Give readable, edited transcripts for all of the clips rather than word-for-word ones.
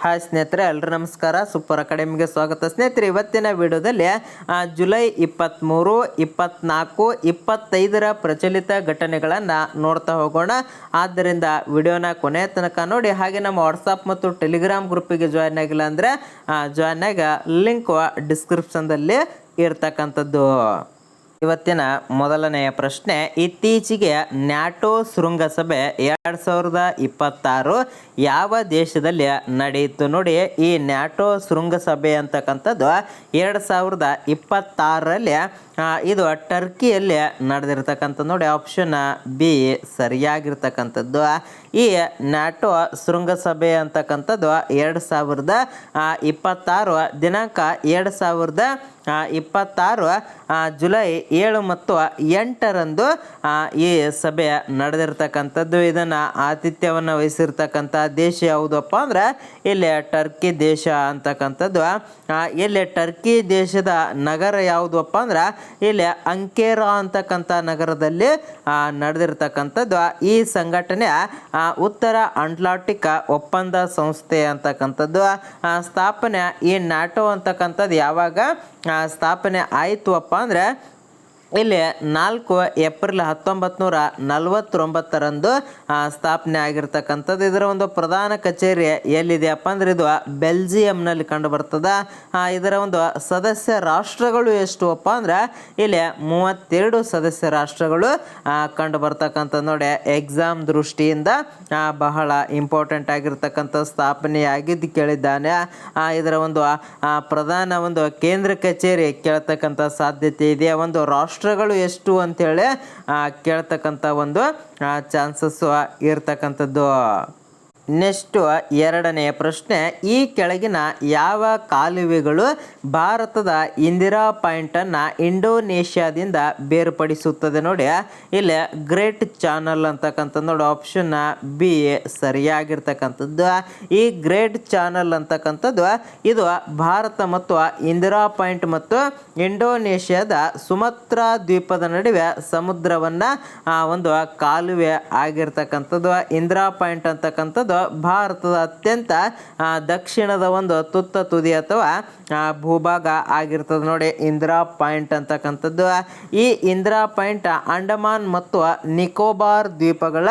Hi ಸ್ನೇಹಿತರೆ, ಎಲ್ಲರೂ ನಮಸ್ಕಾರ. ಸೂಪರ್ ಅಕಾಡೆಮಿಗೆ ಸ್ವಾಗತ. ಸ್ನೇಹಿತರೆ, ಇವತ್ತಿನ ವಿಡಿಯೋದಲ್ಲಿ ಜುಲೈ 23, 24, 25ರ ಪ್ರಚಲಿತ ಘಟನೆಗಳನ್ನು ನೋಡ್ತಾ ಹೋಗೋಣ. ಆದ್ದರಿಂದ ವಿಡಿಯೋನ ಕೊನೆಯ ತನಕ ನೋಡಿ. ಹಾಗೆ ನಮ್ಮ ವಾಟ್ಸಪ್ ಮತ್ತು ಟೆಲಿಗ್ರಾಮ್ ಗ್ರೂಪಿಗೆ ಜಾಯ್ನ್ ಆಗಿಲ್ಲ ಅಂದರೆ ಜಾಯ್ನ್ ಆಗ ಲಿಂಕ್ ಡಿಸ್ಕ್ರಿಪ್ಷನ್ದಲ್ಲಿ ಇರ್ತಕ್ಕಂಥದ್ದು. ಇವತ್ತಿನ ಮೊದಲನೆಯ ಪ್ರಶ್ನೆ, ಇತ್ತೀಚೆಗೆ ನ್ಯಾಟೋ ಶೃಂಗಸಭೆ 2026 ಯಾವ ದೇಶದಲ್ಲಿ ನಡೆಯಿತು? ನೋಡಿ, ಈ ನ್ಯಾಟೋ ಶೃಂಗಸಭೆ ಅಂತಕ್ಕಂಥದ್ದು 2026ರಲ್ಲಿ ಇದು ಟರ್ಕಿಯಲ್ಲಿ ನಡೆದಿರ್ತಕ್ಕಂಥದ್ದು. ನೋಡಿ, ಆಪ್ಷನ್ ಬಿ ಸರಿಯಾಗಿರ್ತಕ್ಕಂಥದ್ದು. ಈ ನ್ಯಾಟೋ ಶೃಂಗಸಭೆ ಅಂತಕ್ಕಂಥದ್ದು 2026 ದಿನಾಂಕ 2026 ಜುಲೈ 7 ಮತ್ತು 8ರಂದು ಈ ಸಭೆ ನಡೆದಿರ್ತಕ್ಕಂಥದ್ದು. ಇದನ್ನು ಆತಿಥ್ಯವನ್ನು ವಹಿಸಿರ್ತಕ್ಕಂಥ ದೇಶ ಯಾವುದಪ್ಪ ಅಂದ್ರೆ ಇಲ್ಲಿ ಟರ್ಕಿ ದೇಶ ಅಂತಕ್ಕಂಥದ್ದು. ಇಲ್ಲಿ ಟರ್ಕಿ ದೇಶದ ನಗರ ಯಾವುದಪ್ಪ ಅಂದ್ರೆ ಇಲ್ಲಿ ಅಂಕೇರಾ ಅಂತಕ್ಕಂಥ ನಗರದಲ್ಲಿ ನಡೆದಿರ್ತಕ್ಕಂಥದ್ದು. ಈ ಸಂಘಟನೆ ಉತ್ತರ ಅಟ್ಲಾಂಟಿಕ್ ಒಪ್ಪಂದ ಸಂಸ್ಥೆ ಅಂತಕ್ಕಂಥದ್ದು. ಸ್ಥಾಪನೆ ಈ ನ್ಯಾಟೋ ಅಂತಕ್ಕಂಥದ್ದು ಯಾವಾಗ ಸ್ಥಾಪನೆ ಆಯಿತು ಅಪ್ಪ ಅಂದರೆ ಇಲ್ಲಿ 4 ಏಪ್ರಿಲ್ 1949ರಂದು ಸ್ಥಾಪನೆ ಆಗಿರ್ತಕ್ಕಂಥದ್ದು. ಇದರ ಒಂದು ಪ್ರಧಾನ ಕಚೇರಿ ಎಲ್ಲಿದೆಯಪ್ಪ ಅಂದ್ರೆ ಇದು ಬೆಲ್ಜಿಯಂನಲ್ಲಿ ಕಂಡು ಬರ್ತದೆ. ಇದರ ಒಂದು ಸದಸ್ಯ ರಾಷ್ಟ್ರಗಳು ಎಷ್ಟು ಅಪ್ಪ ಅಂದ್ರೆ ಇಲ್ಲಿ 32 ಸದಸ್ಯ ರಾಷ್ಟ್ರಗಳು ಕಂಡು ಬರ್ತಕ್ಕಂಥದ್ದು. ನೋಡಿ, ಎಕ್ಸಾಮ್ ದೃಷ್ಟಿಯಿಂದ ಬಹಳ ಇಂಪಾರ್ಟೆಂಟ್ ಆಗಿರ್ತಕ್ಕಂಥ ಸ್ಥಾಪನೆಯಾಗಿದ್ದು ಕೇಳಿದ್ದಾನೆ. ಇದರ ಒಂದು ಪ್ರಧಾನ ಒಂದು ಕೇಂದ್ರ ಕಚೇರಿ ಕೇಳ್ತಕ್ಕಂಥ ಸಾಧ್ಯತೆ ಇದೆ. ಒಂದು ರಾಷ್ಟ್ರಗಳು ಎಷ್ಟು ಅಂತೇಳಿ ಕೇಳ್ತಕ್ಕಂಥ ಒಂದು ಚಾನ್ಸಸ್ ಇರ್ತಕ್ಕಂಥದ್ದು. ನೆಕ್ಸ್ಟ್ ಎರಡನೆಯ ಪ್ರಶ್ನೆ, ಈ ಕೆಳಗಿನ ಯಾವ ಕಾಲುವೆಗಳು ಭಾರತದ ಇಂದಿರಾ ಪಾಯಿಂಟನ್ನು ಇಂಡೋನೇಷ್ಯಾದಿಂದ ಬೇರ್ಪಡಿಸುತ್ತದೆ? ನೋಡಿ, ಇಲ್ಲಿ ಗ್ರೇಟ್ ಚಾನಲ್ ಅಂತಕ್ಕಂಥದ್ದು. ನೋಡಿ, ಆಪ್ಷನ್ ಬಿ ಸರಿಯಾಗಿರ್ತಕ್ಕಂಥದ್ದು. ಈ ಗ್ರೇಟ್ ಚಾನಲ್ ಅಂತಕ್ಕಂಥದ್ದು ಇದು ಭಾರತ ಮತ್ತು ಇಂದಿರಾ ಪಾಯಿಂಟ್ ಮತ್ತು ಇಂಡೋನೇಷ್ಯಾದ ಸುಮತ್ರಾ ದ್ವೀಪದ ನಡುವೆ ಸಮುದ್ರವನ್ನು ಒಂದು ಕಾಲುವೆ ಆಗಿರ್ತಕ್ಕಂಥದ್ದು. ಇಂದಿರಾ ಪಾಯಿಂಟ್ ಅಂತಕ್ಕಂಥದ್ದು ಭಾರತದ ಅತ್ಯಂತ ದಕ್ಷಿಣದ ಒಂದು ತುತ್ತ ತುದಿ ಅಥವಾ ಭೂಭಾಗ ಆಗಿರ್ತದೆ. ನೋಡಿ, ಇಂದಿರಾ ಪಾಯಿಂಟ್ ಅಂತಕ್ಕಂಥದ್ದು. ಈ ಇಂದಿರಾ ಪಾಯಿಂಟ್ ಅಂಡಮಾನ್ ಮತ್ತು ನಿಕೋಬಾರ್ ದ್ವೀಪಗಳ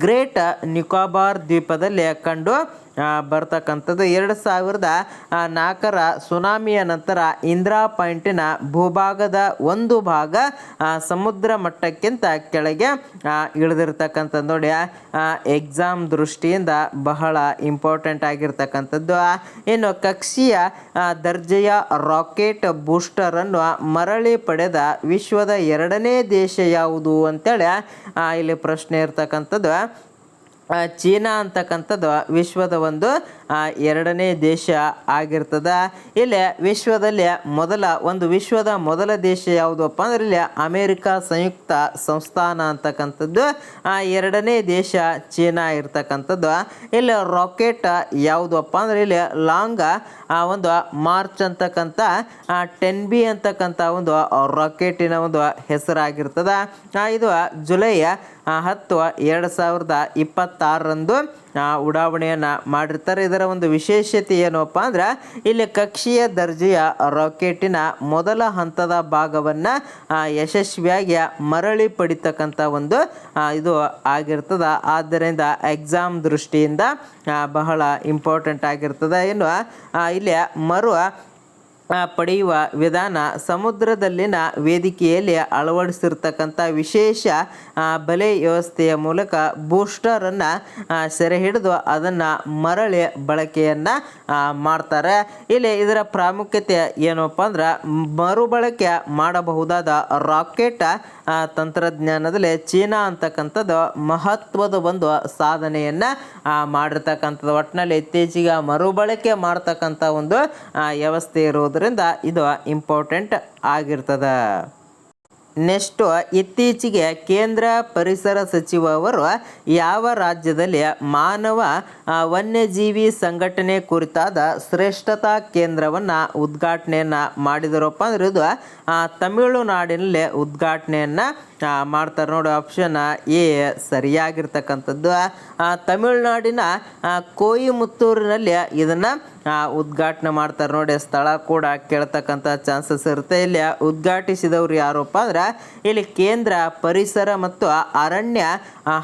ಗ್ರೇಟ್ ನಿಕೋಬಾರ್ ದ್ವೀಪದಲ್ಲಿ ಕಂಡು ಬರ್ತಕ್ಕಂಥದ್ದು. 2004ರ ಸುನಾಮಿಯ ನಂತರ ಇಂದಿರಾ ಪಾಯಿಂಟಿನ ಭೂಭಾಗದ ಒಂದು ಭಾಗ ಸಮುದ್ರ ಮಟ್ಟಕ್ಕಿಂತ ಕೆಳಗೆ ಇಳಿದಿರ್ತಕ್ಕಂಥದ್ದು. ನೋಡಿ, ಎಕ್ಸಾಮ್ ದೃಷ್ಟಿಯಿಂದ ಬಹಳ ಇಂಪಾರ್ಟೆಂಟ್ ಆಗಿರ್ತಕ್ಕಂಥದ್ದು. ಇನ್ನು ಕಕ್ಷೀಯ ದರ್ಜೆಯ ರಾಕೆಟ್ ಬೂಸ್ಟರನ್ನು ಮರಳಿ ಪಡೆದ ವಿಶ್ವದ 2ನೇ ದೇಶ ಯಾವುದು ಅಂತೇಳಿ ಇಲ್ಲಿ ಪ್ರಶ್ನೆ ಇರ್ತಕ್ಕಂಥದ್ದು. ಚೀನಾ ಅಂತಕ್ಕಂಥದ್ದು ವಿಶ್ವದ ಒಂದು 2ನೇ ದೇಶ ಆಗಿರ್ತದೆ. ಇಲ್ಲಿ ವಿಶ್ವದ ಮೊದಲ ದೇಶ ಯಾವುದಪ್ಪ ಅಂದ್ರೆ ಇಲ್ಲಿ ಅಮೇರಿಕ ಸಂಯುಕ್ತ ಸಂಸ್ಥಾನ ಅಂತಕ್ಕಂಥದ್ದು. 2ನೇ ದೇಶ ಚೀನಾ ಇರ್ತಕ್ಕಂಥದ್ದು. ಇಲ್ಲಿ ರಾಕೆಟ್ ಯಾವುದಪ್ಪ ಅಂದ್ರೆ ಇಲ್ಲಿ ಲಾಂಗ್ ಒಂದು ಮಾರ್ಚ್ ಅಂತಕ್ಕಂಥ 10B ಅಂತಕ್ಕಂಥ ಒಂದು ರಾಕೆಟಿನ ಒಂದು ಹೆಸರಾಗಿರ್ತದೆ. ಇದು ಜುಲೈ 10, 2026ರಂದು ಉಡಾವಣೆಯನ್ನು ಮಾಡಿರ್ತಾರೆ. ಇದರ ಒಂದು ವಿಶೇಷತೆ ಏನಪ್ಪ ಅಂದ್ರೆ ಇಲ್ಲಿ ಕಕ್ಷೀಯ ದರ್ಜೆಯ ರಾಕೆಟಿನ ಮೊದಲ ಹಂತದ ಭಾಗವನ್ನು ಯಶಸ್ವಿಯಾಗಿ ಮರಳಿ ಪಡಿತಕ್ಕಂಥ ಒಂದು ಇದು ಆಗಿರ್ತದೆ. ಆದ್ದರಿಂದ ಎಕ್ಸಾಮ್ ದೃಷ್ಟಿಯಿಂದ ಬಹಳ ಇಂಪಾರ್ಟೆಂಟ್ ಆಗಿರ್ತದೆ. ಇನ್ನು ಇಲ್ಲಿ ಪಡೆಯುವ ವಿಧಾನ ಸಮುದ್ರದಲ್ಲಿನ ವೇದಿಕೆಯಲ್ಲಿ ಅಳವಡಿಸಿರ್ತಕ್ಕಂಥ ವಿಶೇಷ ಬಲೆ ವ್ಯವಸ್ಥೆಯ ಮೂಲಕ ಬೂಸ್ಟರನ್ನು ಸೆರೆ ಹಿಡಿದು ಅದನ್ನು ಮರಳಿ ಬಳಕೆಯನ್ನು ಮಾಡ್ತಾರೆ. ಇಲ್ಲಿ ಇದರ ಪ್ರಾಮುಖ್ಯತೆ ಏನಪ್ಪ ಅಂದ್ರೆ ಮರುಬಳಕೆ ಮಾಡಬಹುದಾದ ರಾಕೆಟ್ ತಂತ್ರಜ್ಞಾನದಲ್ಲಿ ಚೀನಾ ಅಂತಕ್ಕಂಥದ್ದು ಮಹತ್ವದ ಒಂದು ಸಾಧನೆಯನ್ನು ಮಾಡಿರ್ತಕ್ಕಂಥದ್ದು. ಒಟ್ಟಿನಲ್ಲಿ ಇತ್ತೀಚೆಗೆ ಮರುಬಳಕೆ ಮಾಡ್ತಕ್ಕಂಥ ಒಂದು ವ್ಯವಸ್ಥೆ ಇರುವುದರಿಂದ ಇದು ಇಂಪಾರ್ಟೆಂಟ್ ಆಗಿರ್ತದೆ. ನೆಕ್ಸ್ಟು ಇತ್ತೀಚೆಗೆ ಕೇಂದ್ರ ಪರಿಸರ ಸಚಿವ ಅವರು ಯಾವ ರಾಜ್ಯದಲ್ಲಿ ಮಾನವ ವನ್ಯಜೀವಿ ಸಂಘಟನೆ ಕುರಿತಾದ ಶ್ರೇಷ್ಠತಾ ಕೇಂದ್ರವನ್ನು ಉದ್ಘಾಟನೆಯನ್ನು ಮಾಡಿದರಪ್ಪ ಅಂದ್ರೆ ಇದು ತಮಿಳುನಾಡಿನಲ್ಲಿ ಉದ್ಘಾಟನೆಯನ್ನು ಮಾಡ್ತಾರೆ ನೋಡಿ. ಆಪ್ಷನ್ ಎ ಸರಿಯಾಗಿರ್ತಕ್ಕಂಥದ್ದು. ತಮಿಳುನಾಡಿನ ಕೊಯಿಮುತ್ತೂರಿನಲ್ಲಿ ಇದನ್ನು ಉದ್ಘಾಟನೆ ಮಾಡ್ತಾರೆ ನೋಡಿ. ಸ್ಥಳ ಕೂಡ ಕೇಳ್ತಕ್ಕಂಥ ಚಾನ್ಸಸ್ ಇರುತ್ತೆ. ಇಲ್ಲಿ ಉದ್ಘಾಟಿಸಿದವರು ಯಾರಪ್ಪ ಅಂದ್ರೆ ಇಲ್ಲಿ ಕೇಂದ್ರ ಪರಿಸರ ಮತ್ತು ಅರಣ್ಯ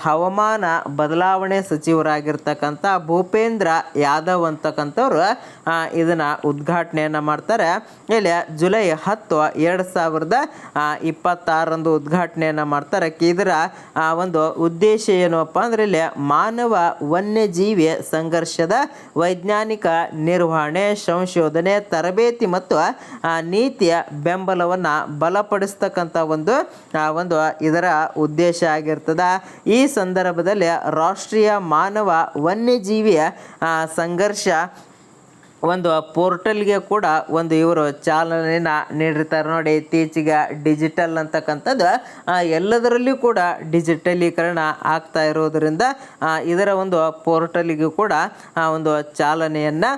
ಹವಾಮಾನ ಬದಲಾವಣೆ ಸಚಿವರಾಗಿರ್ತಕ್ಕಂಥ ಭೂಪೇಂದ್ರ ಯಾದವ್ ಅಂತಕ್ಕಂಥವ್ರು ಇದನ್ನು ಉದ್ಘಾಟನೆಯನ್ನು ಮಾಡ್ತಾರೆ. ಇಲ್ಲಿ ಜುಲೈ 10, 2026 ಉದ್ಘಾಟನೆಯನ್ನು ಮಾಡ್ತಾರೆ. ಇದರ ಒಂದು ಉದ್ದೇಶ ಏನಪ್ಪ ಅಂದ್ರೆ ಇಲ್ಲಿ ಮಾನವ ವನ್ಯಜೀವಿ ಸಂಘರ್ಷದ ವೈಜ್ಞಾನಿಕ ನಿರ್ವಹಣೆ, ಸಂಶೋಧನೆ, ತರಬೇತಿ ಮತ್ತು ನೀತಿಯ ಬೆಂಬಲವನ್ನು ಬಲಪಡಿಸ್ತಕ್ಕಂಥ ಒಂದು ಇದರ ಉದ್ದೇಶ ಆಗಿರ್ತದೆ. ಈ ಸಂದರ್ಭದಲ್ಲಿ ರಾಷ್ಟ್ರೀಯ ಮಾನವ ವನ್ಯಜೀವಿಯ ಸಂಘರ್ಷ ಒಂದು ಪೋರ್ಟಲ್ಗೆ ಕೂಡ ಇವರು ಚಾಲನೆಯನ್ನು ನೀಡಿರ್ತಾರೆ ನೋಡಿ. ಇತ್ತೀಚೆಗೆ ಡಿಜಿಟಲ್ ಅಂತಕ್ಕಂಥದ್ದು ಎಲ್ಲದರಲ್ಲೂ ಕೂಡ ಡಿಜಿಟಲೀಕರಣ ಆಗ್ತಾ ಇರೋದರಿಂದ ಇದರ ಒಂದು ಪೋರ್ಟಲ್ಗೂ ಕೂಡ ಚಾಲನೆಯನ್ನು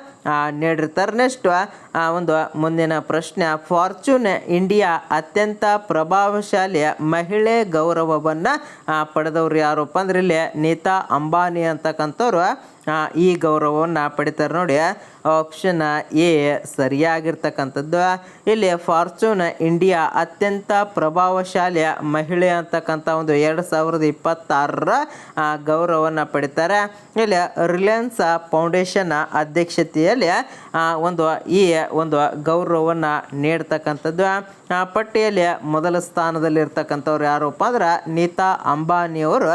ನೀಡಿರ್ತಾರೆ. ನೆಕ್ಸ್ಟ್ ಮುಂದಿನ ಪ್ರಶ್ನೆ, ಫಾರ್ಚೂನ್ ಇಂಡಿಯಾ ಅತ್ಯಂತ ಪ್ರಭಾವಶಾಲಿ ಮಹಿಳೆ ಗೌರವವನ್ನು ಪಡೆದವರು ಯಾರಪ್ಪ ಅಂದ್ರೆ ಇಲ್ಲಿ ನೀತಾ ಅಂಬಾನಿ ಅಂತಕ್ಕಂಥವ್ರು ಈ ಗೌರವವನ್ನು ಪಡಿತಾರೆ ನೋಡಿ. ಆಪ್ಷನ್ ಎ ಸರಿಯಾಗಿರ್ತಕ್ಕಂಥದ್ದು. ಇಲ್ಲಿ ಫಾರ್ಚೂನ್ ಇಂಡಿಯಾ ಅತ್ಯಂತ ಪ್ರಭಾವಶಾಲಿ ಮಹಿಳೆ ಅಂತಕ್ಕಂಥ 2026 ಗೌರವವನ್ನು ಪಡಿತಾರೆ. ಇಲ್ಲಿ ರಿಲಯನ್ಸ್ ಫೌಂಡೇಶನ್ ಅಧ್ಯಕ್ಷತೆಯಲ್ಲಿ ಈ ಗೌರವವನ್ನು ನೀಡ್ತಕ್ಕಂಥದ್ದು. ಪಟ್ಟಿಯಲ್ಲಿ ಮೊದಲ ಸ್ಥಾನದಲ್ಲಿರ್ತಕ್ಕಂಥವ್ರು ಯಾರಪ್ಪ ಅಂದ್ರೆ ನೀತಾ ಅಂಬಾನಿಯವರು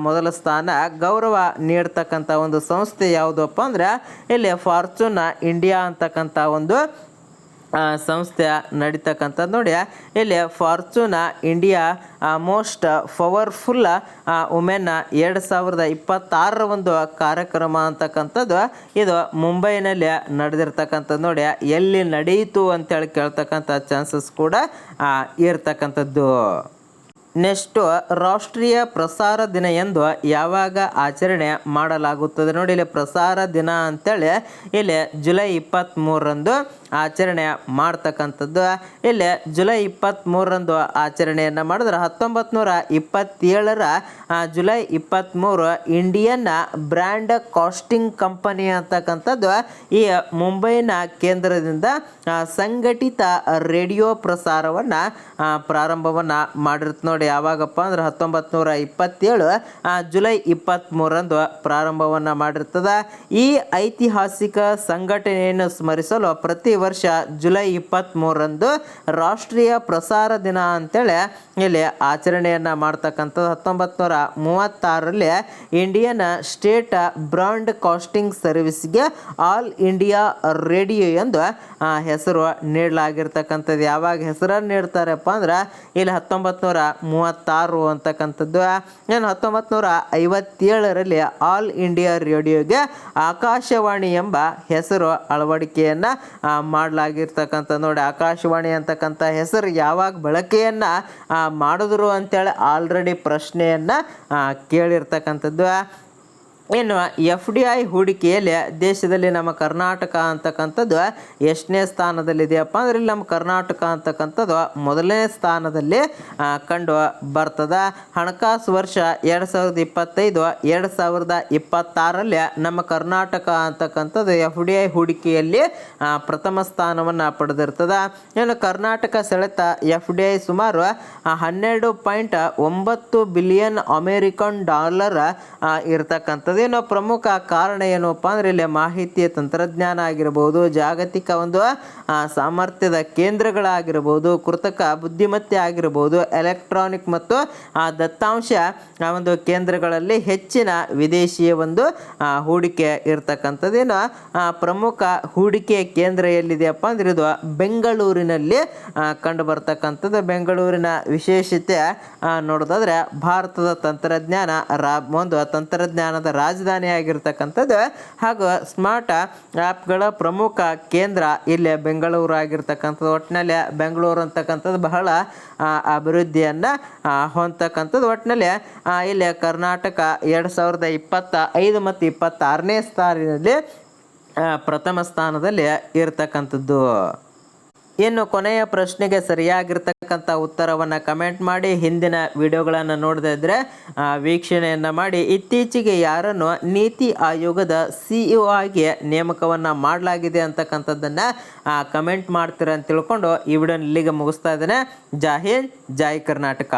ಮೊದಲ ಸ್ಥಾನ. ಗೌರವ ನೀಡ್ತಕ್ಕಂಥ ಸಂಸ್ಥೆ ಯಾವುದಪ್ಪ ಅಂದ್ರೆ ಇಲ್ಲಿ ಫಾರ್ಚೂನ್ ಇಂಡಿಯಾ ಅಂತಕ್ಕಂಥ ಸಂಸ್ಥೆ ನಡೀತಕ್ಕಂಥದ್ದು ನೋಡಿ. ಇಲ್ಲಿ Fortune India most powerful women 2026 ಕಾರ್ಯಕ್ರಮ ಅಂತಕ್ಕಂಥದ್ದು ಇದು ಮುಂಬೈನಲ್ಲಿ ನಡೆದಿರ್ತಕ್ಕಂಥದ್ದು ನೋಡಿ. ಎಲ್ಲಿ ನಡೆಯಿತು ಅಂತೇಳಿ ಕೇಳ್ತಕ್ಕಂಥ ಚಾನ್ಸಸ್ ಕೂಡ ಇರ್ತಕ್ಕಂಥದ್ದು. ನೆಕ್ಸ್ಟು ರಾಷ್ಟ್ರೀಯ ಪ್ರಸಾರ ದಿನ ಎಂದು ಯಾವಾಗ ಆಚರಣೆ ಮಾಡಲಾಗುತ್ತದೆ ನೋಡಿ. ಇಲ್ಲಿ ಪ್ರಸಾರ ದಿನ ಅಂತೇಳಿ ಇಲ್ಲಿ ಜುಲೈ 23 ಆಚರಣೆ ಮಾಡ್ತಕ್ಕಂಥದ್ದು. ಇಲ್ಲಿ ಜುಲೈ 23 ಆಚರಣೆಯನ್ನು ಮಾಡಿದ್ರೆ 1927 July 23 Indian broadcasting company ಅಂತಕ್ಕಂಥದ್ದು ಈ ಮುಂಬೈನ ಕೇಂದ್ರದಿಂದ ಸಂಘಟಿತ ರೇಡಿಯೋ ಪ್ರಸಾರವನ್ನು ಪ್ರಾರಂಭವನ್ನು ಮಾಡಿರುತ್ತೆ ನೋಡಿ. ಯಾವಾಗಪ್ಪ ಅಂದ್ರೆ 1927 ಜುಲೈ 23 ಪ್ರಾರಂಭವನ್ನು ಮಾಡಿರ್ತದೆ. ಈ ಐತಿಹಾಸಿಕ ಸಂಘಟನೆಯನ್ನು ಸ್ಮರಿಸಲು ಪ್ರತಿ ವರ್ಷ ಜುಲೈ 23 ರಾಷ್ಟ್ರೀಯ ಪ್ರಸಾರ ದಿನ ಅಂತೇಳಿ ಇಲ್ಲಿ ಆಚರಣೆಯನ್ನು ಮಾಡ್ತಕ್ಕಂಥದ್ದು. 1936 ಇಂಡಿಯನ್ ಸ್ಟೇಟ್ ಬ್ರಾಂಡ್ ಕಾಸ್ಟಿಂಗ್ ಸರ್ವಿಸ್ಗೆ ಆಲ್ ಇಂಡಿಯಾ ರೇಡಿಯೋ ಎಂದು ಹೆಸರು ನೀಡಲಾಗಿರ್ತಕ್ಕಂಥದ್ದು. ಯಾವಾಗ ಹೆಸರನ್ನು ನೀಡ್ತಾರಪ್ಪ ಅಂದ್ರೆ ಇಲ್ಲಿ 1936 ಅಂತಕ್ಕಂಥದ್ದು. 1957 ಆಲ್ ಇಂಡಿಯಾ ರೇಡಿಯೋಗೆ ಆಕಾಶವಾಣಿ ಎಂಬ ಹೆಸರು ಅಳವಡಿಕೆಯನ್ನು ಮಾಡಲಾಗಿರ್ತಕ್ಕಂಥ ನೋಡಿ. ಆಕಾಶವಾಣಿ ಅಂತಕ್ಕಂಥ ಹೆಸರು ಯಾವಾಗ ಬಳಕೆಯನ್ನು ಮಾಡಿದ್ರು ಅಂತೇಳಿ ಆಲ್ರೆಡಿ ಪ್ರಶ್ನೆಯನ್ನು ಕೇಳಿರ್ತಕ್ಕಂಥದ್ದು. ಇನ್ನು FDI ಹೂಡಿಕೆಯಲ್ಲಿ ದೇಶದಲ್ಲಿ ನಮ್ಮ ಕರ್ನಾಟಕ ಅಂತಕ್ಕಂಥದ್ದು ಎಷ್ಟನೇ ಸ್ಥಾನದಲ್ಲಿದೆಯಪ್ಪ ಅಂದ್ರೆ ಇಲ್ಲಿ ನಮ್ಮ ಕರ್ನಾಟಕ ಅಂತಕ್ಕಂಥದ್ದು ಮೊದಲನೇ ಸ್ಥಾನದಲ್ಲಿ ಕಂಡು ಬರ್ತದೆ. ಹಣಕಾಸು ವರ್ಷ 2025-2026 ನಮ್ಮ ಕರ್ನಾಟಕ ಅಂತಕ್ಕಂಥದ್ದು FDI ಹೂಡಿಕೆಯಲ್ಲಿ ಪ್ರಥಮ ಸ್ಥಾನವನ್ನು ಪಡೆದಿರ್ತದೆ. ಇನ್ನು ಕರ್ನಾಟಕ ಸೆಳೆತ FDI ಸುಮಾರು 12.9 ಬಿಲಿಯನ್ ಅಮೇರಿಕನ್ ಡಾಲರ್ ಇರ್ತಕ್ಕಂಥದ್ದು. ಇನ್ನು ಪ್ರಮುಖ ಕಾರಣ ಏನಪ್ಪ ಅಂದ್ರೆ ಇಲ್ಲಿ ಮಾಹಿತಿ ತಂತ್ರಜ್ಞಾನ ಆಗಿರ್ಬೋದು, ಜಾಗತಿಕ ಸಾಮರ್ಥ್ಯದ ಕೇಂದ್ರಗಳಾಗಿರ್ಬೋದು, ಕೃತಕ ಬುದ್ಧಿಮತ್ತೆ ಆಗಿರ್ಬೋದು, ಎಲೆಕ್ಟ್ರಾನಿಕ್ ಮತ್ತು ದತ್ತಾಂಶ ಕೇಂದ್ರಗಳಲ್ಲಿ ಹೆಚ್ಚಿನ ವಿದೇಶಿಯ ಹೂಡಿಕೆ ಇರ್ತಕ್ಕಂಥದ್ದು. ಇನ್ನು ಪ್ರಮುಖ ಹೂಡಿಕೆ ಕೇಂದ್ರ ಎಲ್ಲಿದೆಯಪ್ಪ ಅಂದ್ರೆ ಇದು ಬೆಂಗಳೂರಿನಲ್ಲಿ ಕಂಡು ಬರ್ತಕ್ಕಂಥದ್ದು. ಬೆಂಗಳೂರಿನ ವಿಶೇಷತೆ ನೋಡೋದಾದ್ರೆ ಭಾರತದ ತಂತ್ರಜ್ಞಾನದ ರಾಜಧಾನಿಯಾಗಿರ್ತಕ್ಕಂಥದ್ದು ಹಾಗೂ ಸ್ಮಾರ್ಟ್ ಆ್ಯಪ್ಗಳ ಪ್ರಮುಖ ಕೇಂದ್ರ ಇಲ್ಲಿ ಬೆಂಗಳೂರು ಆಗಿರ್ತಕ್ಕಂಥದ್ದು. ಒಟ್ಟಿನಲ್ಲಿ ಬೆಂಗಳೂರು ಅಂತಕ್ಕಂಥದ್ದು ಬಹಳ ಅಭಿವೃದ್ಧಿಯನ್ನು ಹೊಂದತಕ್ಕಂಥದ್ದು. ಒಟ್ಟಿನಲ್ಲಿ ಇಲ್ಲಿ ಕರ್ನಾಟಕ 2025 ಮತ್ತು 26ನೇ ಸಾಲಿನಲ್ಲಿ ಪ್ರಥಮ ಸ್ಥಾನದಲ್ಲಿ ಇರತಕ್ಕಂಥದ್ದು. ಇನ್ನು ಕೊನೆಯ ಪ್ರಶ್ನೆಗೆ ಸರಿಯಾಗಿರ್ತಕ್ಕಂಥ ಉತ್ತರವನ್ನು ಕಮೆಂಟ್ ಮಾಡಿ. ಹಿಂದಿನ ವಿಡಿಯೋಗಳನ್ನು ನೋಡದಿದ್ದರೆ ವೀಕ್ಷಣೆಯನ್ನು ಮಾಡಿ. ಇತ್ತೀಚೆಗೆ ಯಾರನ್ನು ನೀತಿ ಆಯೋಗದ CEO ಆಗಿ ನೇಮಕವನ್ನು ಮಾಡಲಾಗಿದೆ ಅಂತಕ್ಕಂಥದ್ದನ್ನು ಕಮೆಂಟ್ ಮಾಡ್ತೀರ ಅಂತ ತಿಳ್ಕೊಂಡು ಈ ವಿಡಿಯೋನ ಇಲ್ಲಿಗೆ ಮುಗಿಸ್ತಾ ಇದ್ದೇನೆ. ಜೈ ಹಿಂದ್, ಜೈ ಕರ್ನಾಟಕ.